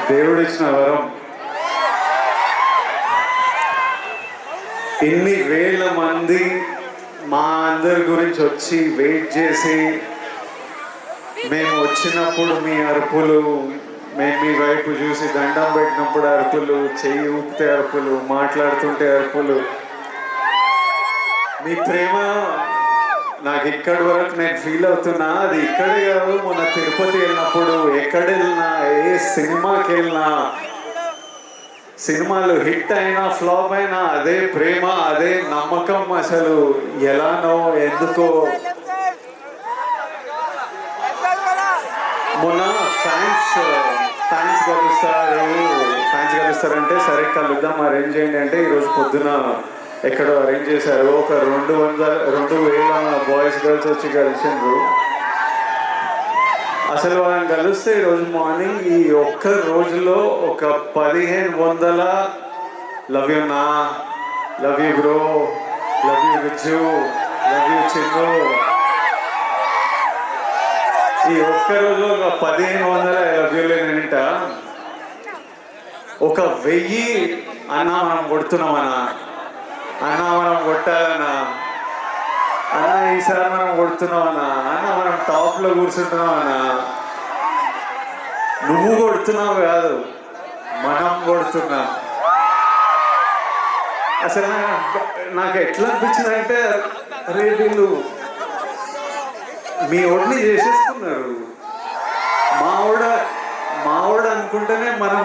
దేవుడిచ్చిన వరం. ఇన్ని వేల మంది మా అందరి గురించి వచ్చి వెయిట్ చేసి, మేము వచ్చినప్పుడు మీ అరుపులు, మేము మీ వైపు చూసి దండం పెట్టినప్పుడు అరుపులు, చెయ్యి ఊపితే అరుపులు, మాట్లాడుతుంటే అరుపులు, మీ ప్రేమ నాకు ఇక్కడి వరకు నేను ఫీల్ అవుతున్నా. అది ఇక్కడే కాదు, మొన్న తిరుపతి వెళ్ళినప్పుడు, ఎక్కడ వెళ్ళినా, ఏ సినిమాకి వెళ్ళినా, సినిమాలు హిట్ అయినా ఫ్లాప్ అయినా అదే ప్రేమ, అదే నమ్మకం. అసలు ఎలానో ఎందుకో మొన్న ఫ్యాన్స్ కలుస్తారంటే సరే కలుద్దాం అరేంజ్ చేయండి అంటే ఈరోజు పొద్దున ఎక్కడో అరేంజ్ చేశారు. ఒక 2,000 బాయ్స్ గర్ల్స్ వచ్చి కలిసిండ్రు. అసలు వాళ్ళని కలిస్తే ఈరోజు మార్నింగ్ ఈ ఒక్క రోజులో ఒక 1,500 లవ్ యూ నా, love you bro, love you Vijju, love you Chinnu, ఈ ఒక్క రోజులో ఒక 1,500 లవ్ యూలే నేనింట. ఒక 1000 అన్నా మనం కొడుతున్నామన్నా, అన్నా మనం కొట్టాలన్నా, అన్న ఈసారి మనం కొడుతున్నామన్నా, అన్న మనం టాప్లో కూర్చుంటున్నామన్నా. నువ్వు కొడుతున్నావు కాదు, మనం కొడుతున్నాం. అసలు నాకు ఎట్లా అనిపించిందంటే, అరే వీళ్ళు మీ ఓడిని చేసేసుకున్నారు. మావాడు అనుకుంటేనే మనం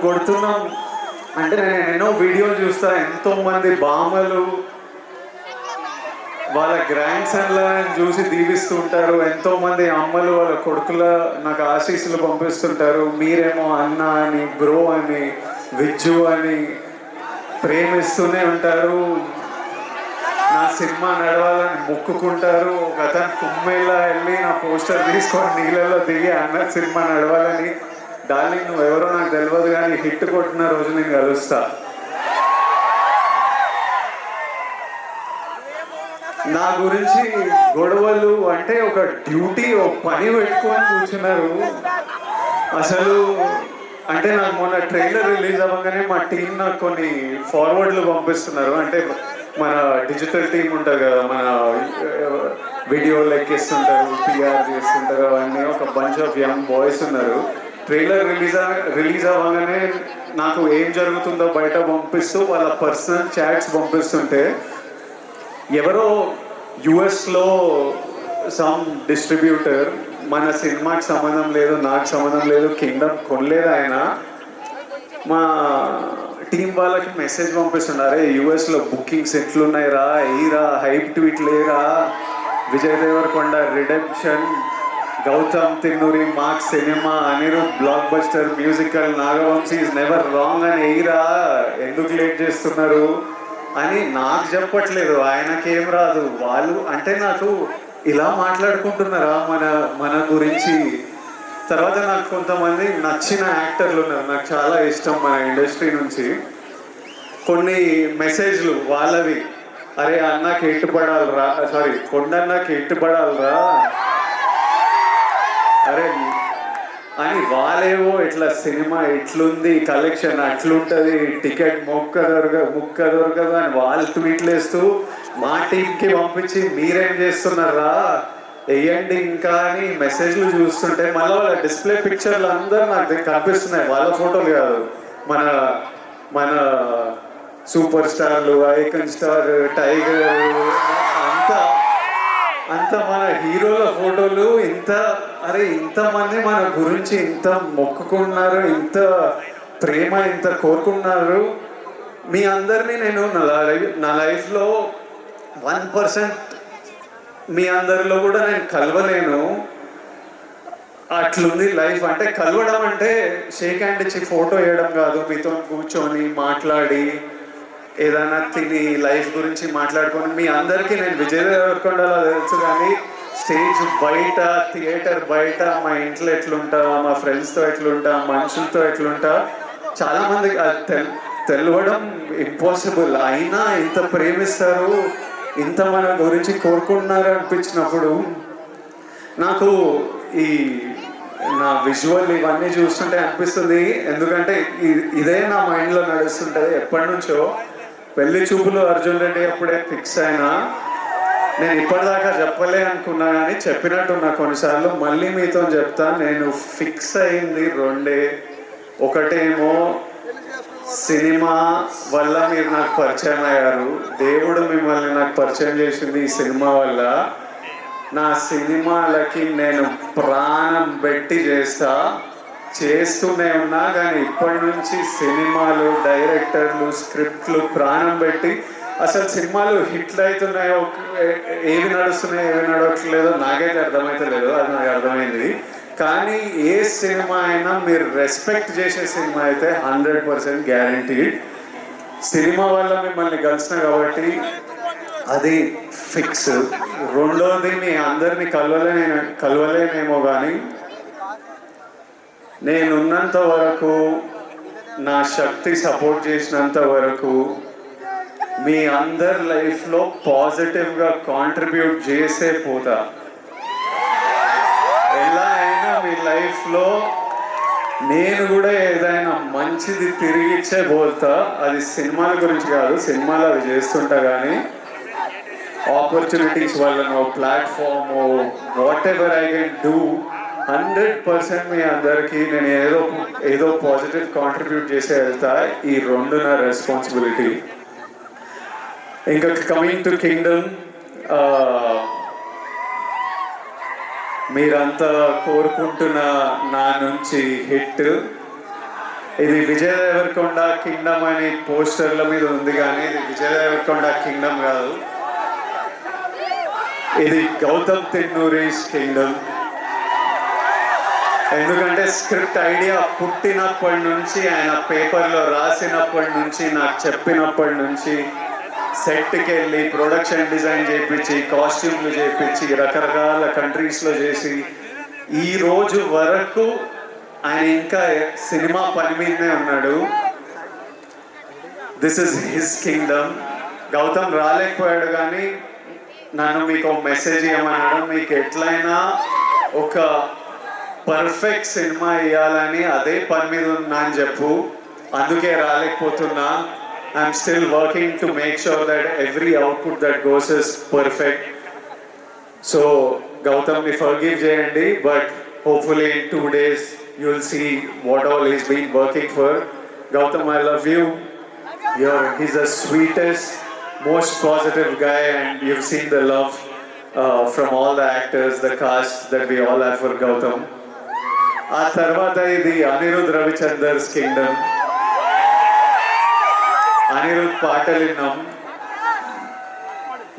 కొడుతున్నాం అంటే నేను ఎన్నో వీడియోలు చూస్తా. ఎంతో మంది బామలు వాళ్ళ గ్రాండ్ సన్లను చూసి దీవిస్తూ ఉంటారు. ఎంతో మంది అమ్మలు వాళ్ళ కొడుకుల నాకు ఆశీస్సులు పంపిస్తుంటారు. మీరేమో అన్న అని, బ్రో అని, విజ్జు అని ప్రేమిస్తూనే ఉంటారు. నా సినిమా నడవాలని మొక్కుకుంటారు. ఒక అతను కుమ్మేలా వెళ్ళి నా పోస్టర్ తీసుకొని నీళ్ళలో దిగి అన్న సినిమా నడవాలని, డార్లింగ్ నువ్వు ఎవరో నాకు తెలియదు కానీ హిట్ కొట్టిన రోజు నేను కలుస్తా. నా గురించి గొడవలు అంటే ఒక డ్యూటీ, ఒక పని పెట్టుకొని కూర్చున్నారు. అసలు అంటే నాకు మొన్న ట్రైలర్ రిలీజ్ అవ్వగానే మా టీం నాకు కొన్ని ఫార్వర్డ్లు పంపిస్తున్నారు. అంటే మన డిజిటల్ టీం ఉంటుంది కదా, మన వీడియోలు ఎక్కిస్తుంటారు, పిఆర్ చేస్తుంటారు, అవన్నీ ఒక బంచ్ ఆఫ్ యంగ్ బాయ్స్ ఉన్నారు. ట్రైలర్ రిలీజ్ అవ్వగానే నాకు ఏం జరుగుతుందో బయట పంపిస్తూ వాళ్ళ పర్సనల్ చాట్స్ పంపిస్తుంటే, ఎవరో యుఎస్లో సమ్ డిస్ట్రిబ్యూటర్ మన సినిమాకి సంబంధం లేదు, నాకు సంబంధం లేదు, కింగ్డమ్ కొనలేదు ఆయన, మా టీం వాళ్ళకి మెసేజ్ పంపిస్తున్నారు. యుఎస్లో బుకింగ్స్ ఎట్లున్నాయిరా, ఎయిరా, హైప్ ట్వీట్ లేరా, Vijay Deverakonda redemption, Gautam Tinnuri marks cinema, Anirudh blockbuster musical, Nagavamsi is never wrong అని ఎయిరా, ఎందుకు లేట్ చేస్తున్నారు అని నాకు చెప్పట్లేదు. ఆయనకేం రాదు. వాళ్ళు అంటే నాకు ఇలా మాట్లాడుకుంటున్నారా మన గురించి. తర్వాత నాకు కొంతమంది నచ్చిన యాక్టర్లు ఉన్నారు, నాకు చాలా ఇష్టం మన ఇండస్ట్రీ నుంచి. కొన్ని మెసేజ్లు వాళ్ళవి, అరే అన్నకి ఎట్టుపడాలరా, సారీ కొండన్నకి ఎట్టుపడాలరా అరే అని, వాళ్ళేవో ఇట్లా సినిమా ఎట్లుంది, కలెక్షన్ అట్లుంటుంది, టికెట్ ముక్క దొరకదు అని వాళ్ళు ట్వీట్లు వేస్తూ మా టీంకి పంపించి మీరేం చేస్తున్నారా వేయండి ఇంకా అని మెసేజ్లు చూస్తుంటే, మళ్ళీ వాళ్ళ డిస్ప్లే పిక్చర్లు అందరూ నాకు కనిపిస్తున్నాయి. వాళ్ళ ఫోటోలు కాదు, మన సూపర్ స్టార్లు, ఐకన్ స్టార్, టైగర్, అంత మన హీరోల ఫోటోలు. ఇంతమంది మన గురించి ఇంత మొక్కుకున్నారు, ఇంత ప్రేమ, ఇంత కోరుకున్నారు. మీ అందరినీ నేను నా లైఫ్లో 1% మీ అందరిలో కూడా నేను కలవలేను. అట్లుంది లైఫ్. అంటే కలవడం అంటే షేక్ హ్యాండ్ ఇచ్చి ఫోటో వేయడం కాదు, మీతో కూర్చొని మాట్లాడి ఏదైనా తిని లైఫ్ గురించి మాట్లాడుకొని. మీ అందరికీ నేను విజయ్ దేవరకొండలో తెలుసు కానీ స్టేజ్ బయట, థియేటర్ బయట, మా ఇంట్లో ఎట్లుంటా, మా ఫ్రెండ్స్తో ఎట్లుంటా, మనుషులతో ఎట్లుంటా, చాలామందికి అది తెలవడం ఇంపాసిబుల్. అయినా ఇంత ప్రేమిస్తారు, ఇంత మన గురించి కోరుకుంటున్నారు అనిపించినప్పుడు నాకు ఈ నా విజువల్ ఇవన్నీ చూస్తుంటే అనిపిస్తుంది, ఎందుకంటే ఇదే నా మైండ్లో నడుస్తుంటుంది ఎప్పటి నుంచో. పెళ్లి చూపులు అర్జున్ రెడ్డి అప్పుడే ఫిక్స్ అయినా, నేను ఇప్పటిదాకా చెప్పలే అనుకున్నా కానీ చెప్పినట్టున్నా కొన్నిసార్లు. మళ్ళీ మీతో చెప్తా, నేను ఫిక్స్ అయింది రెండే. ఒకటేమో సినిమా వల్ల మీరు నాకు పరిచయం అయ్యారు, దేవుడు మిమ్మల్ని నాకు పరిచయం చేసింది ఈ సినిమా వల్ల. నా సినిమాలకి నేను ప్రాణం పెట్టి చేస్తూనే ఉన్నా, కానీ ఇప్పటి నుంచి సినిమాలు, డైరెక్టర్లు, స్క్రిప్ట్లు ప్రాణం పెట్టి, అసలు సినిమాలు హిట్లు అవుతున్నాయో ఏవి నడుస్తున్నాయో ఏవి నడవట్లేదో నాకైతే అర్థమవుతలేదు, అది నాకు అర్థమైంది. కానీ ఏ సినిమా అయినా మీరు రెస్పెక్ట్ చేసే సినిమా అయితే 100% గ్యారంటీ. సినిమా వల్ల మిమ్మల్ని కలిసిన కాబట్టి అది ఫిక్స్. రెండోది, మీ అందరినీ కలవలేనేమో కానీ నేనున్నంత వరకు, నా శక్తి సపోర్ట్ చేసినంత వరకు మీ అందరి లైఫ్లో పాజిటివ్గా కాంట్రిబ్యూట్ చేసే పోతా. ఎలా అయినా మీ లైఫ్లో నేను కూడా ఏదైనా మంచిది తిరిగిచ్చే పోతా. అది సినిమాల గురించి కాదు, సినిమాలు అవి చేస్తుంటా, కానీ ఆపర్చునిటీస్ వల్లనో, platform, what ever I can do, 100% మీ అందరికీ నేను ఏదో పాజిటివ్ కాంట్రిబ్యూట్ చేసే వెళ్తా. ఈ రెండు నా రెస్పాన్సిబిలిటీ. ఇంకా కమింగ్ టు కింగ్డమ్, మీరంతా కోరుకుంటున్న నా నుంచి హిట్. ఇది విజయ్ దేవరకొండ కింగ్డమ్ అని పోస్టర్ల మీద ఉంది, కానీ ఇది విజయ్ దేవరకొండ కింగ్డమ్ కాదు, ఇది గౌతమ్ తిన్నూరీస్ కింగ్డమ్. ఎందుకంటే స్క్రిప్ట్ ఐడియా పుట్టినప్పటి నుంచి, ఆయన పేపర్లో రాసినప్పటి నుంచి, నాకు చెప్పినప్పటి నుంచి, సెట్కి వెళ్ళి ప్రొడక్షన్ డిజైన్ చేయించి, కాస్ట్యూమ్లు చేయించి, రకరకాల కంట్రీస్లో చేసి, ఈ రోజు వరకు ఆయన ఇంకా సినిమా పని మీదనే ఉన్నాడు. This is his kingdom. Gautam రాలేకపోయాడు, కానీ నన్ను మీకు మెసేజ్ ఇవ్వమన్నాడు, మీకు ఎట్లయినా ఒక పర్ఫెక్ట్ సినిమా ఇవ్వాలని అదే పని మీద ఉన్నా అని చెప్పు, అందుకే రాలేకపోతున్నా. I'm still working to make sure that every output that goes is perfect. So Gautam, forgive JND, but hopefully in 2 days you'll see what all he's been working for. Gautam, I love you. He's the sweetest, most positive guy, and you've seen the love from all the actors, the cast that we all have for Gautam. ఆ తర్వాత ఇది Anirudh రవిచందర్స్ Kingdom. Anirudh పాటలు విన్నాం.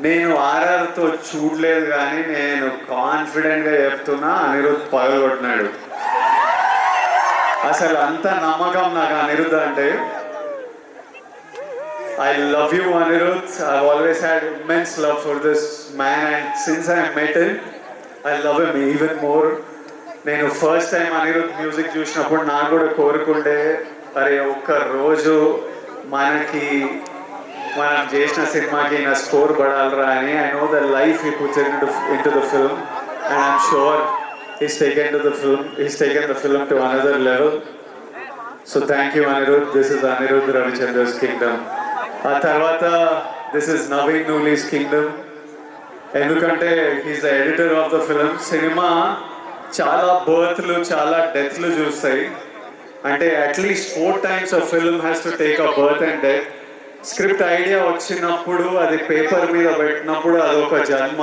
నేను ఆర్ఆర్తో చూడలేదు, కానీ నేను కాన్ఫిడెంట్గా చెప్తున్నా, అనిరుద్ పగలగొట్టినాడు. అసలు అంత నమ్మకం నాకు అనిరుద్ అంటే. I love you, Anirudh. I've always had immense love for this man, and since I met him, I love him even more. నేను ఫస్ట్ టైం అనిరుద్ మ్యూజిక్ చూసినప్పుడు నాకు కూడా కోరుకుండే, అరే ఒక్క రోజు మనం చేసిన సినిమాకి నా స్కోర్ పడాలరా అని. I know the life he puts into the film, and I'm sure he's taken the film to another level. So thank you, Anirudh. This is Anirudh Ravichandra's kingdom. ఆ తర్వాత this is Naveen Nooli's Kingdom. ఎందుకంటే he's the editor of the film. Cinema చాలా బర్త్లు, చాలా డెత్లు చూస్తాయి. అంటే at least 4 times a film has to take a birth and death. Script idea వచ్చినప్పుడు, అది paper మీద పెట్టినప్పుడు అదొక జన్మ.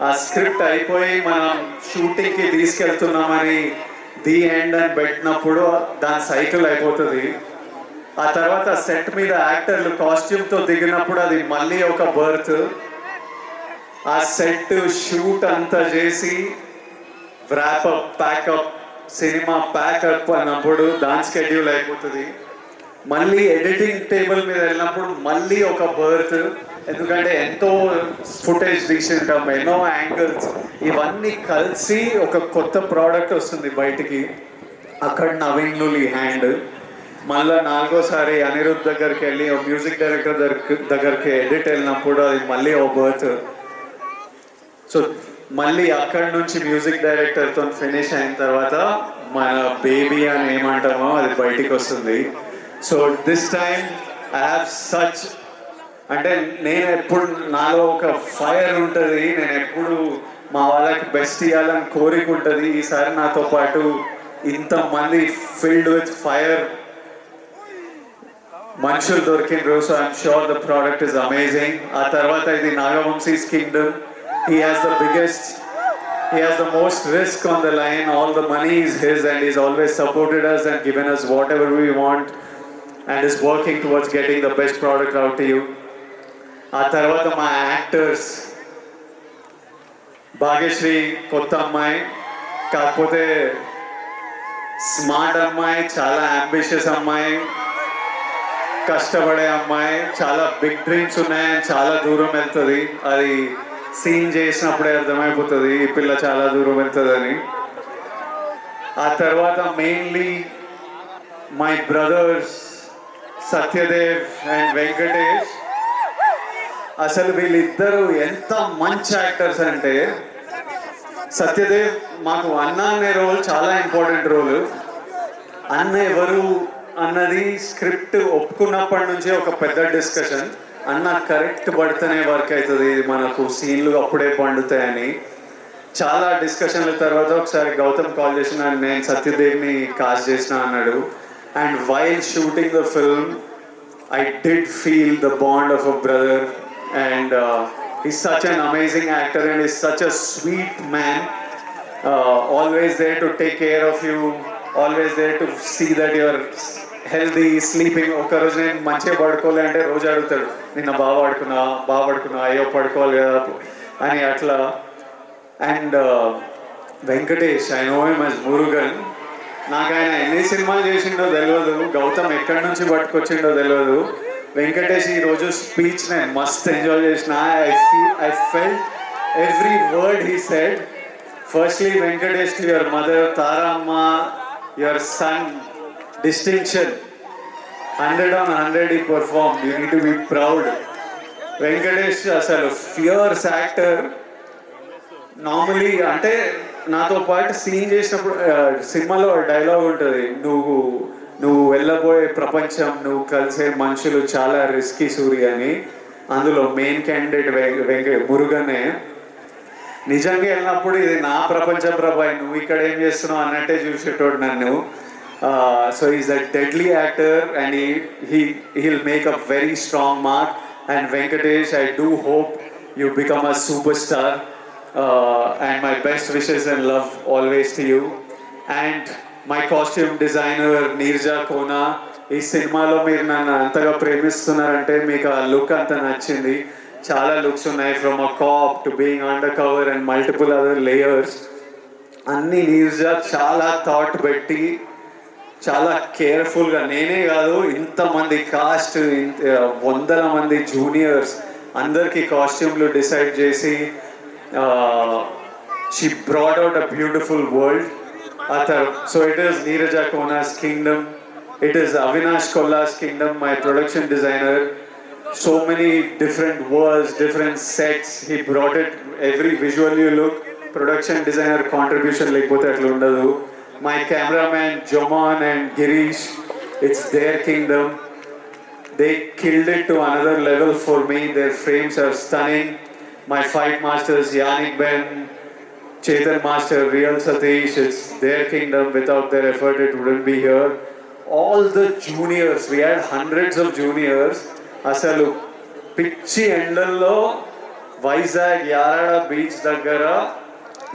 ఆ స్క్రిప్ట్ అయిపోయి మనం షూటింగ్కి తీసుకెళ్తున్నామని ది ఎండ్ అని పెట్టినప్పుడు దాని సైకిల్ అయిపోతుంది. ఆ తర్వాత సెట్ మీద యాక్టర్లు కాస్ట్యూమ్తో దిగినప్పుడు అది మళ్ళీ ఒక బర్త్. ఆ సెట్ షూట్ అంతా చేసి వ్రాపప్, ప్యాకప్, సినిమా ప్యాకప్ అన్నప్పుడు దాని స్కెడ్యూల్ అయిపోతుంది. మళ్ళీ ఎడిటింగ్ టేబుల్ మీద వెళ్ళినప్పుడు మళ్ళీ ఒక బర్త్. ఎందుకంటే ఎంతో ఫుటేజ్ తీసుకుంటాం, ఎన్నో యాంగిల్స్, ఇవన్నీ కలిసి ఒక కొత్త ప్రోడక్ట్ వస్తుంది బయటికి. అక్కడ నవీన్ నూలి హ్యాండ్. మళ్ళీ 4వసారి అనిరుద్ దగ్గరికి వెళ్ళి మ్యూజిక్ డైరెక్టర్ దగ్గరికి ఎడిట్ వెళ్ళినప్పుడు అది మళ్ళీ ఓ బర్త్. సో మళ్ళీ అక్కడి నుంచి మ్యూజిక్ డైరెక్టర్తో ఫినిష్ అయిన తర్వాత మన బేబీ అని ఏమంటామో అది బయటికి వస్తుంది. So this time I have such, అంటే నేను ఎప్పుడు నాలో ఒక ఫైర్ ఉంటుంది, నేను ఎప్పుడు మా వాళ్ళకి బెస్ట్ ఇవ్వాలని కోరిక ఉంటుంది. ఈసారి నాతో పాటు ఇంతమంది ఫిల్డ్ విత్ ఫైర్ మనుషులు దొరికిండ్రు. So I'm sure the product is amazing. ఆ తర్వాత ఇది Nagavamsi's kingdom. He has the biggest, he has the most risk on the line. All the money is his and he's always supported us and given us whatever we want and is working towards getting the best product out to you. ఆ తర్వాత మా actors, Bhagyashree కొత్త అమ్మాయి, కాకపోతే smart అమ్మాయి, చాలా ambitious అమ్మాయి, కష్టపడే అమ్మాయి, చాలా బిగ్ డ్రీమ్స్ ఉన్నాయి, చాలా దూరం వెళ్తుంది. అది సీన్ చేసినప్పుడే అర్థమైపోతుంది ఈ పిల్ల చాలా దూరం వెళ్తుందని. ఆ తర్వాత mainly my brothers Satyadev and Venkatesh. అసలు వీళ్ళిద్దరూ ఎంత మంచి యాక్టర్స్ అంటే, సత్యదేవ్ మాకు అన్న అనే రోల్ చాలా ఇంపార్టెంట్ రోల్. అన్న ఎవరు అన్నది స్క్రిప్ట్ ఒప్పుకున్నప్పటి నుంచి ఒక పెద్ద డిస్కషన్. అన్న కరెక్ట్ పడితేనే వర్క్ అవుతుంది, మనకు సీన్లు అప్పుడే పండుతాయని చాలా డిస్కషన్ల తర్వాత ఒకసారి గౌతమ్ కాల్ చేసిన, నేను సత్యదేవ్ని కాస్ట్ చేసిన అన్నాడు. And while shooting the film I did feel the bond of a brother. And he's such an amazing actor and he's such a sweet man, always there to take care of you, always there to see that you're healthy, sleeping. ఒక రోజు నేను మంచిగా పడుకోలే అంటే రోజు అడుగుతాడు, నిన్న బాగా పడుకున్నా, అయ్యో పడుకోవాలి కదా అని అట్లా. And Venkatesh, I know him as Murugan. నాకు ఆయన ఎన్ని సినిమాలు చేసిండో తెలియదు, గౌతమ్ ఎక్కడి నుంచి పట్టుకొచ్చిండో తెలియదు. వెంకటేష్ ఈరోజు స్పీచ్ నేను మస్త్ ఎంజాయ్ చేసిన. I felt every word he said. Firstly Venkatesh, to your mother Taramma, your son, distinction, 100 on 100 he performed. You need to be proud. Venkatesh అసలు ఫియర్స్ యాక్టర్. నార్మలీ అంటే నాతో పాటు సీన్ చేసినప్పుడు సినిమాలో డైలాగ్ ఉంటుంది, నువ్వు వెళ్ళబోయే ప్రపంచం, నువ్వు కలిసే మనుషులు చాలా రిస్కీ సూర్య అని. అందులో మెయిన్ క్యాండిడేట్ మురుగనే. నిజంగా వెళ్ళినప్పుడు ఇది నా ప్రపంచం ప్రభాయ్, నువ్వు ఇక్కడ ఏం చేస్తున్నావు అన్నట్టే చూసేటోడు నన్ను. So he's a deadly actor and he'll make a very strong mark. And Venkatesh, I do hope you become a superstar, and my best wishes and love always to you. And my costume designer Neerja Kona, ఈ సినిమాలో మీరు నన్ను అంతగా ప్రేమిస్తున్నారంటే మీకు ఆ look అంత నచ్చింది. చాలా లుక్స్ ఉన్నాయి, from a cap to being under cover and multiple other layers. అన్ని నీర్జా చాలా థాట్ పెట్టి చాలా కేర్ఫుల్గా, నేనే కాదు ఇంతమంది కాస్ట్, వందల మంది జూనియర్స్ అందరికీ కాస్ట్యూమ్లు డిసైడ్ చేసి she brought out a beautiful world. So it is Neeraja Kona's kingdom, it is Avinash Kolla's kingdom, my production designer. So many different worlds, different sets, he brought it, every visual you look, production designer contribution lekapothe atla undadu. My cameraman Joman and Girish, it's their kingdom. They killed it to another level for me. Their frames are stunning. My fight masters Yannick Ben, Chetan Master, Real Satish, it's their kingdom. Without their effort it wouldn't be here. All the juniors, we had hundreds of juniors. అసలు పిచ్చి ఎండల్లో Vizag Yarada beach దగ్గర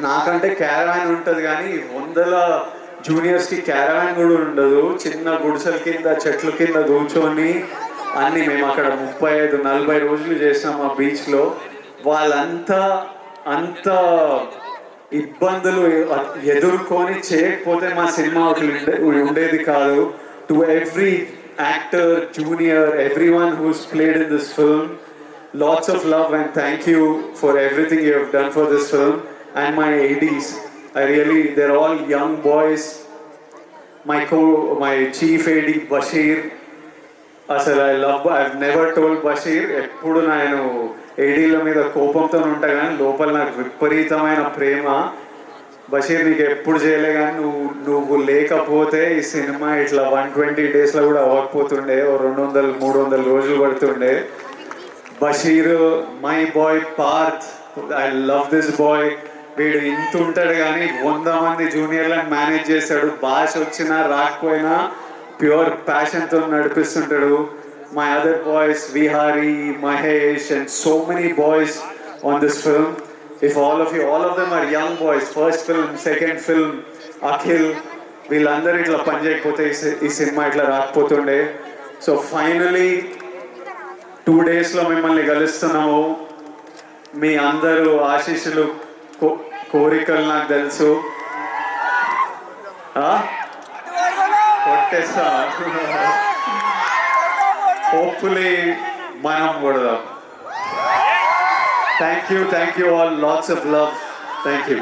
నాకంటే caravan ఉంటుంది కానీ వందల జూనియర్స్కి caravan కూడా ఉండదు. చిన్న గుడిసెల కింద చెట్ల కింద కూర్చొని అన్నీ మేము అక్కడ 35-40 రోజులు చేసినాం ఆ బీచ్లో. వాళ్ళంతా అంత ఇబ్బందులు ఎదుర్కొని చేయకపోతే మా సినిమా ఉండేది కాదు. To every actor, junior, everyone who's played in this film, lots of love and thank you for everything you have done for this film. And my ADs, they're all young boys. My chief AD Bashir, I've never told Bashir, eppudu nenu ఏడీల మీద కోపంతో ఉంటా కానీ లోపల నాకు విపరీతమైన ప్రేమ. బషీర్ నీకు ఎప్పుడు చేయలే కానీ నువ్వు లేకపోతే ఈ సినిమా ఇట్లా 120 డేస్లో కూడా అవ్వకపోతుండే, 200-300 రోజులు పడుతుండే. Basheer my boy Parth, I love this boy. వీడు ఇంత ఉంటాడు కానీ 100 మంది జూనియర్లను మేనేజ్ చేశాడు. భాష వచ్చినా రాకపోయినా ప్యూర్ ప్యాషన్తో నడిపిస్తుంటాడు. My other boys Vihari, Mahesh and so many boys on this film. If all of them are young boys, first film, second film, Akhil, వీళ్ళందరూ ఇట్లా పని చేయకపోతే ఈ సినిమా ఇట్లా రాకపోతుండే. సో ఫైనలీ 2 డేస్లో మిమ్మల్ని కలుస్తున్నాము. మీ అందరూ ఆశీస్సులు, కోరికలు నాకు తెలుసు. కొట్టేస్తా, హోప్ఫుల్లీ మనం కొడదాం. Thank you all, lots of love. Thank you.